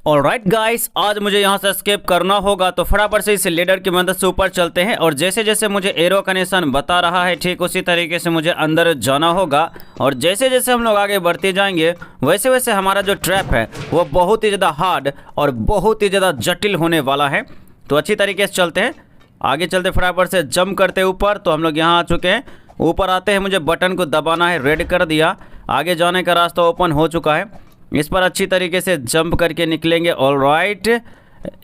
Alright guys, आज मुझे यहाँ से एस्केप करना होगा तो फटाफट से इस लेडर की मदद से ऊपर चलते हैं। और जैसे जैसे मुझे एरो का निशान बता रहा है ठीक उसी तरीके से मुझे अंदर जाना होगा। और जैसे जैसे हम लोग आगे बढ़ते जाएंगे वैसे वैसे हमारा जो ट्रैप है वो बहुत ही ज़्यादा हार्ड और बहुत ही ज़्यादा जटिल होने वाला है। तो अच्छी तरीके से चलते हैं, आगे चलते फटाफट से जंप करते ऊपर। तो हम लोग यहाँ आ चुके हैं, ऊपर आते हैं मुझे बटन को दबाना है, रेड कर दिया, आगे जाने का रास्ता ओपन हो चुका है। इस पर अच्छी तरीके से जंप करके निकलेंगे। ऑलराइट,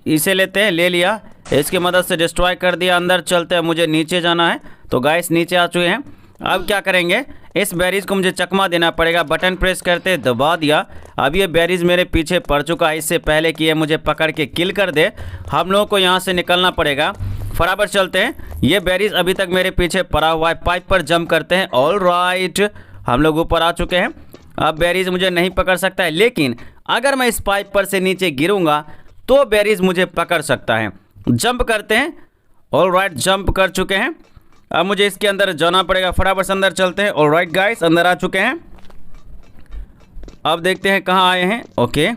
इसे लेते हैं, ले लिया, इसकी मदद से डिस्ट्रॉय कर दिया। अंदर चलते हैं, मुझे नीचे जाना है। तो गाइस नीचे आ चुके हैं। अब क्या करेंगे, इस बैरिज को मुझे चकमा देना पड़ेगा। बटन प्रेस करते दबा दिया। अब ये बैरिज मेरे पीछे पड़ चुका है, इससे पहले कि ये मुझे पकड़ के किल कर दे हम लोगों को यहाँ से निकलना पड़ेगा। फटाफट चलते हैं, ये बैरिज अभी तक मेरे पीछे पड़ा हुआ है। पाइप पर जंप करते हैं। ऑलराइट, हम लोग ऊपर आ चुके हैं। अब बैरिज मुझे नहीं पकड़ सकता है, लेकिन अगर मैं इस पाइप पर से नीचे गिरूंगा तो बैरिज मुझे पकड़ सकता है। जंप करते हैं। ऑलराइट, जंप कर चुके हैं। अब मुझे इसके अंदर जाना पड़ेगा, फटाफट से अंदर चलते हैं। ऑलराइट गाइस, अंदर आ चुके हैं। अब देखते हैं कहाँ आए हैं। ओके,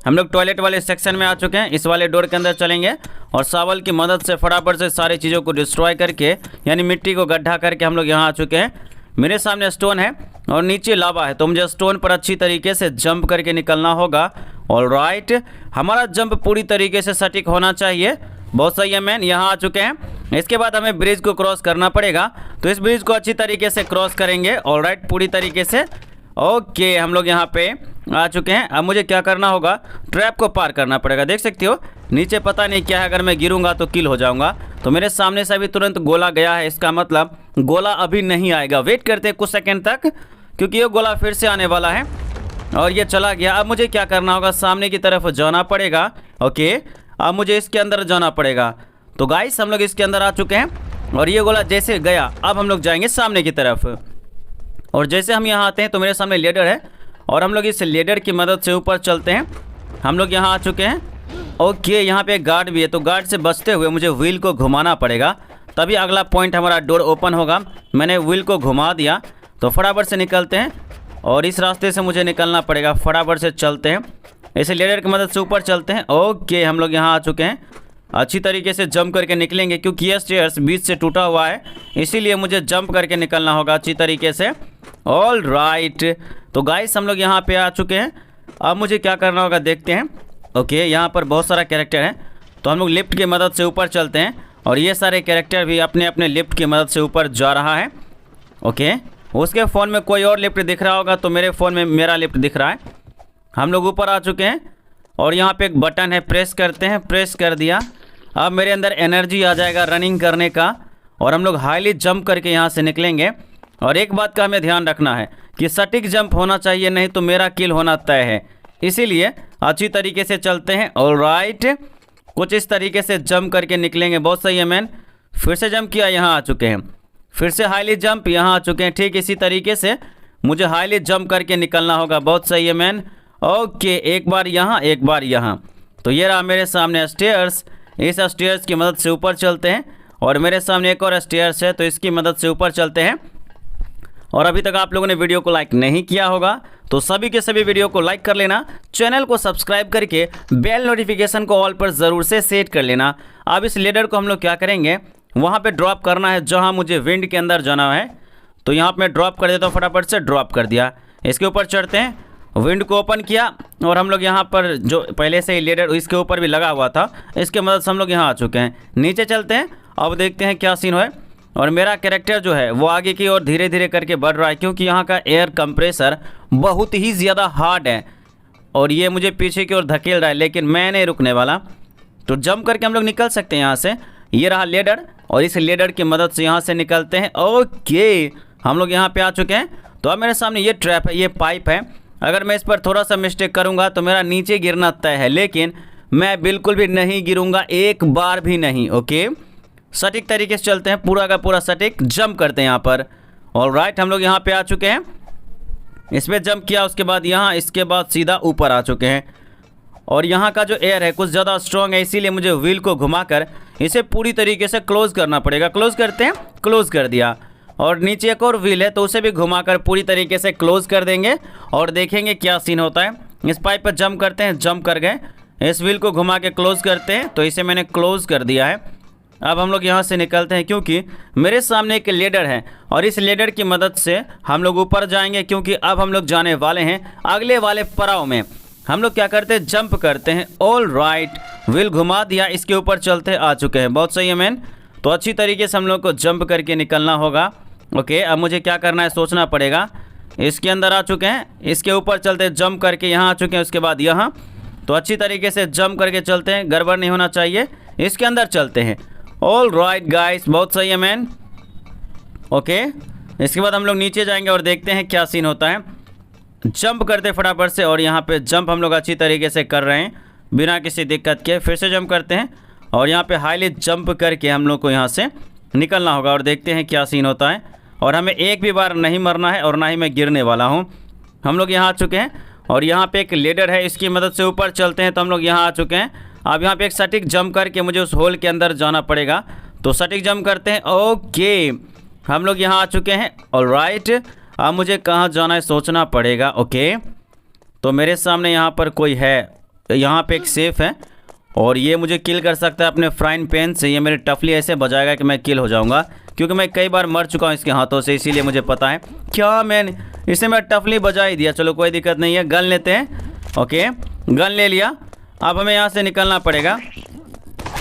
हम लोग टॉयलेट वाले सेक्शन में आ चुके हैं। इस वाले डोर के अंदर चलेंगे और शावल की मदद से फटाफट से सारी चीज़ों को डिस्ट्रॉय करके, यानी मिट्टी को गड्ढा करके हम लोग यहाँ आ चुके हैं। मेरे सामने स्टोन है और नीचे लावा है, तो मुझे स्टोन पर अच्छी तरीके से जंप करके निकलना होगा। ऑलराइट, हमारा जंप पूरी तरीके से सटीक होना चाहिए। बहुत सही है मैन, यहाँ आ चुके हैं। इसके बाद हमें ब्रिज को क्रॉस करना पड़ेगा, तो इस ब्रिज को अच्छी तरीके से क्रॉस करेंगे। ऑलराइट, पूरी तरीके से। ओके, हम लोग यहाँ पे आ चुके हैं। अब मुझे क्या करना होगा, ट्रैप को पार करना पड़ेगा। देख सकते हो नीचे पता नहीं क्या है, अगर मैं गिरूंगा तो किल हो जाऊंगा। तो मेरे सामने से अभी तुरंत गोला गया है, इसका मतलब गोला अभी नहीं आएगा। वेट करते हैं कुछ सेकंड तक, क्योंकि ये गोला फिर से आने वाला है। और ये चला गया। अब मुझे क्या करना होगा, सामने की तरफ जाना पड़ेगा। ओके, अब मुझे इसके अंदर जाना पड़ेगा। तो गाइस, हम लोग इसके अंदर आ चुके हैं और ये गोला जैसे गया, अब हम लोग जाएंगे सामने की तरफ। और जैसे हम यहाँ आते हैं तो मेरे सामने लेडर है और हम लोग इस लेडर की मदद से ऊपर चलते हैं। हम लोग यहाँ आ चुके हैं। ओके, यहाँ पे एक गार्ड भी है, तो गार्ड से बचते हुए मुझे व्हील को घुमाना पड़ेगा, तभी अगला पॉइंट हमारा डोर ओपन होगा। मैंने व्हील को घुमा दिया, तो फटाफट से निकलते हैं और इस रास्ते से मुझे निकलना पड़ेगा। फटाफट से चलते हैं, इसे लेडर की मदद से ऊपर चलते हैं। ओके, हम लोग यहाँ आ चुके हैं। अच्छी तरीके से जंप करके निकलेंगे, क्योंकि ये स्टेयर्स बीच से टूटा हुआ है, इसीलिए मुझे जंप करके निकलना होगा अच्छी तरीके से। ऑल राइट, तो गाइस हम लोग यहाँ पे आ चुके हैं। अब मुझे क्या करना होगा देखते हैं। ओके, यहाँ पर बहुत सारा कैरेक्टर है, तो हम लोग लिफ्ट की मदद से ऊपर चलते हैं और ये सारे कैरेक्टर भी अपने अपने लिफ्ट की मदद से ऊपर जा रहा है। ओके, उसके फ़ोन में कोई और लिफ्ट दिख रहा होगा, तो मेरे फ़ोन में मेरा लिफ्ट दिख रहा है। हम लोग ऊपर आ चुके हैं और यहाँ पे एक बटन है, प्रेस करते हैं। प्रेस कर दिया। अब मेरे अंदर एनर्जी आ जाएगा रनिंग करने का और हम लोग हाईली जंप करके यहाँ से निकलेंगे। और एक बात का हमें ध्यान रखना है कि सटीक जंप होना चाहिए, नहीं तो मेरा किल होना तय है, इसीलिए अच्छी तरीके से चलते हैं। ऑलराइट, कुछ इस तरीके से जंप करके निकलेंगे। बहुत सही है मैन, फिर से जंप किया, यहाँ आ चुके हैं। फिर से हाईली जंप, यहाँ आ चुके हैं। ठीक इसी तरीके से मुझे हाईली जंप करके निकलना होगा। बहुत सही है मैन। ओके, एक बार यहाँ, एक बार यहाँ। तो ये रहा मेरे सामने स्टेयर्स, इस स्टेयर्स की मदद से ऊपर चलते हैं। और मेरे सामने एक और स्टेयर्स है, तो इसकी मदद से ऊपर चलते हैं। और अभी तक आप लोगों ने वीडियो को लाइक नहीं किया होगा तो सभी के सभी वीडियो को लाइक कर लेना, चैनल को सब्सक्राइब करके बेल नोटिफिकेशन को ऑल पर ज़रूर से सेट कर लेना। अब इस लेडर को हम लोग क्या करेंगे, वहाँ पे ड्रॉप करना है जहाँ मुझे विंड के अंदर जाना है। तो यहाँ पर मैं ड्रॉप कर देता हूँ, फटाफट से ड्रॉप कर दिया। इसके ऊपर चढ़ते हैं, विंड को ओपन किया और हम लोग यहाँ पर जो पहले से ही लेडर इसके ऊपर भी लगा हुआ था, इसके मदद से हम लोग यहाँ आ चुके हैं। नीचे चलते हैं, अब देखते हैं क्या सीन है। और मेरा कैरेक्टर जो है वो आगे की ओर धीरे धीरे करके बढ़ रहा है, क्योंकि यहाँ का एयर कंप्रेसर बहुत ही ज़्यादा हार्ड है और ये मुझे पीछे की ओर धकेल रहा है, लेकिन मैं नहीं रुकने वाला। तो जंप करके हम लोग निकल सकते हैं यहाँ से। ये रहा लेडर और इस लेडर की मदद से यहाँ से निकलते हैं। ओके, हम लोग यहाँ पे आ चुके हैं। तो अब मेरे सामने ये ट्रैप है, ये पाइप है। अगर मैं इस पर थोड़ा सा मिस्टेक करूँगा तो मेरा नीचे गिरना तय है, लेकिन मैं बिल्कुल भी नहीं गिरूँगा, एक बार भी नहीं। ओके, सटीक तरीके से चलते हैं, पूरा का पूरा सटीक जंप करते हैं यहाँ पर। ऑलराइट, हम लोग यहाँ पे आ चुके हैं। इस पर जंप किया, उसके बाद यहाँ, इसके बाद सीधा ऊपर आ चुके हैं। और यहाँ का जो एयर है कुछ ज़्यादा स्ट्रॉन्ग है, इसीलिए मुझे व्हील को घुमाकर इसे पूरी तरीके से क्लोज़ करना पड़ेगा। क्लोज़ करते हैं, क्लोज़ कर दिया। और नीचे एक और व्हील है, तो उसे भी घुमाकर पूरी तरीके से क्लोज़ कर देंगे और देखेंगे क्या सीन होता है। इस पाइप पर जंप करते हैं, जंप कर गए। इस व्हील को घुमा के क्लोज करते हैं, तो इसे मैंने क्लोज कर दिया है। अब हम लोग यहाँ से निकलते हैं क्योंकि मेरे सामने एक लेडर है और इस लेडर की मदद से हम लोग ऊपर जाएंगे, क्योंकि अब हम लोग जाने वाले हैं अगले वाले पड़ाव में। हम लोग क्या करते हैं, जंप करते हैं। ऑल राइट, व्हील घुमा दिया, इसके ऊपर चलते आ चुके हैं। बहुत सही है मैन। तो अच्छी तरीके से हम लोग को जंप करके निकलना होगा। ओके, अब मुझे क्या करना है, सोचना पड़ेगा। इसके अंदर आ चुके हैं, इसके ऊपर चलते जंप करके यहाँ आ चुके हैं, उसके बाद यहाँ। तो अच्छी तरीके से जंप करके चलते हैं, गड़बड़ नहीं होना चाहिए। इसके अंदर चलते हैं। ऑल राइट गाइस, बहुत सही है मैन। ओके, इसके बाद हम लोग नीचे जाएंगे और देखते हैं क्या सीन होता है। जंप करते फटाफट से, और यहाँ पे जंप हम लोग अच्छी तरीके से कर रहे हैं बिना किसी दिक्कत के। फिर से जंप करते हैं और यहाँ पे हाईली जंप करके हम लोग को यहाँ से निकलना होगा और देखते हैं क्या सीन होता है। और हमें एक भी बार नहीं मरना है और ना ही मैं गिरने वाला हूँ। हम लोग यहाँ आ चुके हैं और यहाँ पे एक लेडर है, इसकी मदद से ऊपर चलते हैं। तो हम लोग यहाँ आ चुके हैं। अब यहाँ पे एक सटीक जंप करके मुझे उस होल के अंदर जाना पड़ेगा, तो सटीक जंप करते हैं। ओके, हम लोग यहाँ आ चुके हैं। ऑलराइट, अब मुझे कहाँ जाना है सोचना पड़ेगा। ओके, तो मेरे सामने यहाँ पर कोई है, यहाँ पे एक सेफ है और ये मुझे किल कर सकता है अपने फ्राइंग पैन से। ये मेरी टफली ऐसे बजाएगा कि मैं किल हो जाऊँगा, क्योंकि मैं कई बार मर चुका हूँ इसके हाथों से, इसीलिए मुझे पता है। क्या मैंने इसे मैं टफली बजा ही दिया। चलो कोई दिक्कत नहीं है, गन लेते हैं। ओके, गन ले लिया। अब हमें यहाँ से निकलना पड़ेगा।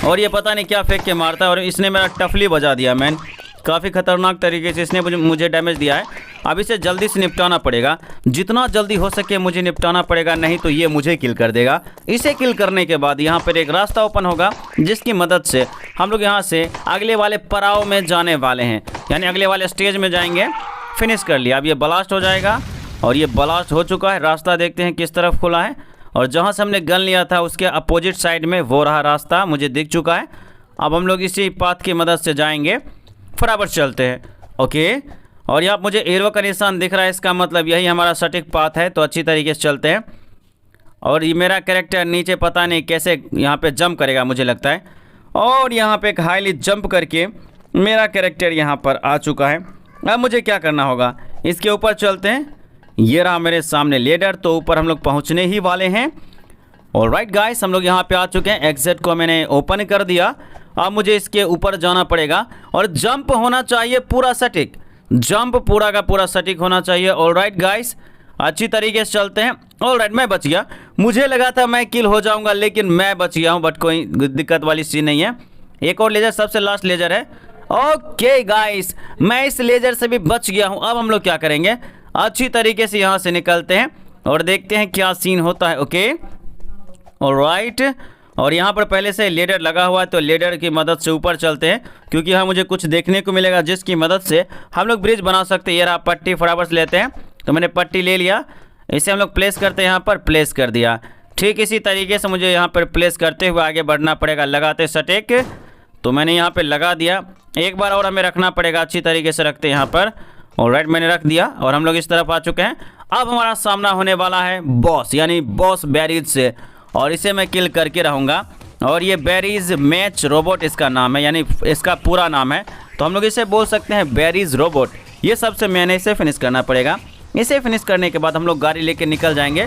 और ये पता नहीं क्या फेंक के मारता है, और इसने मेरा टफली बजा दिया मैन। काफ़ी खतरनाक तरीके से इसने मुझे डैमेज दिया है। अब इसे जल्दी से निपटाना पड़ेगा, जितना जल्दी हो सके मुझे निपटाना पड़ेगा, नहीं तो ये मुझे किल कर देगा। इसे किल करने के बाद यहाँ पर एक रास्ता ओपन होगा, जिसकी मदद से हम लोग यहाँ से अगले वाले पड़ाव में जाने वाले हैं, यानी अगले वाले स्टेज में जाएंगे। फिनिश कर लिया। अब ये ब्लास्ट हो जाएगा और ये ब्लास्ट हो चुका है। रास्ता देखते हैं किस तरफ खुला है, और जहाँ से हमने गन लिया था उसके अपोजिट साइड में वो रहा रास्ता, मुझे दिख चुका है। अब हम लोग इसी पाथ की मदद से जाएंगे, फटाफट चलते हैं। ओके, और यहाँ मुझे एरो का निशान दिख रहा है, इसका मतलब यही हमारा सटीक पाथ है। तो अच्छी तरीके से चलते हैं। और ये मेरा कैरेक्टर नीचे पता नहीं कैसे यहाँ पे जंप करेगा मुझे लगता है, और यहाँ पे एक हाईली जंप करके मेरा कैरेक्टर यहाँ पर आ चुका है। अब मुझे क्या करना होगा, इसके ऊपर चलते हैं। ये रहा मेरे सामने लेडर, तो ऊपर हम लोग पहुँचने ही वाले हैं। ऑलराइट गाइस, हम लोग यहाँ पे आ चुके हैं। एग्जिट को मैंने ओपन कर दिया। अब मुझे इसके ऊपर जाना पड़ेगा और जंप होना चाहिए पूरा सटीक, जंप पूरा का पूरा सटीक होना चाहिए। ऑलराइट गाइस, अच्छी तरीके से चलते हैं। ऑलराइट, मैं बच गया। मुझे लगा था मैं किल हो जाऊंगा, लेकिन मैं बच गया हूँ, बट कोई दिक्कत वाली चीज़ नहीं है। एक और लेजर, सबसे लास्ट लेजर है। ओके गाइस, मैं इस लेजर से भी बच गया हूँ। अब हम लोग क्या करेंगे, अच्छी तरीके से यहाँ से निकलते हैं और देखते हैं क्या सीन होता है। ओके, ऑलराइट, और यहाँ पर पहले से लेडर लगा हुआ है, तो लेडर की मदद से ऊपर चलते हैं, क्योंकि यहाँ मुझे कुछ देखने को मिलेगा जिसकी मदद से हम लोग ब्रिज बना सकते हैं। ये रहा पट्टी, फटाफट से लेते हैं। तो मैंने पट्टी ले लिया, इसे हम लोग प्लेस करते हैं, यहाँ पर प्लेस कर दिया। ठीक इसी तरीके से मुझे यहाँ पर प्लेस करते हुए आगे बढ़ना पड़ेगा, लगाते सटीक। तो मैंने यहाँ पर लगा दिया। एक बार और हमें रखना पड़ेगा, अच्छी तरीके से रखते हैं यहाँ पर। ऑलराइट, मैंने रख दिया और हम लोग इस तरफ आ चुके हैं। अब हमारा सामना होने वाला है बॉस, यानी बॉस बैरीज से, और इसे मैं किल करके रहूँगा। और ये बैरीज मैच रोबोट इसका नाम है, यानी इसका पूरा नाम है, तो हम लोग इसे बोल सकते हैं बैरीज रोबोट। ये सबसे मैंने इसे फिनिश करना पड़ेगा। इसे फिनिश करने के बाद हम लोग गाड़ी लेके निकल जाएंगे।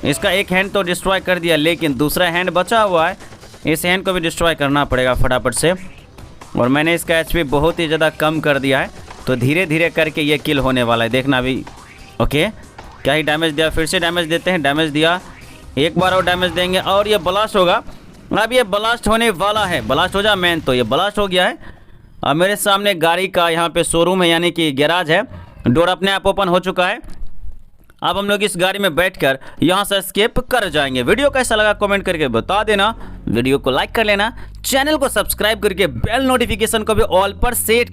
इसका एक हैंड तो डिस्ट्रॉय कर दिया, लेकिन दूसरा हैंड बचा हुआ है, इस हैंड को भी डिस्ट्रॉय करना पड़ेगा फटाफट से। और मैंने इसका एचपी बहुत ही ज़्यादा कम कर दिया है, तो धीरे धीरे करके ये किल होने वाला है, देखना अभी। ओके, क्या ही डैमेज दिया, फिर से डैमेज देते हैं। डैमेज दिया, एक बार और डैमेज देंगे और ये ब्लास्ट होगा। अब ये ब्लास्ट होने वाला है, ब्लास्ट हो जा मैन। तो ये ब्लास्ट हो गया है। अब मेरे सामने गाड़ी का यहाँ पे शोरूम है, यानी कि गैराज है। डोर अपने आप ओपन हो चुका है। अब हम लोग इस गाड़ी में बैठकर यहाँ से एस्केप कर जाएंगे। वीडियो कैसा लगा कमेंट करके बता देना। वीडियो को लाइक कर लेना, चैनल को सब्सक्राइब करके बेल नोटिफिकेशन को भी ऑल पर सेट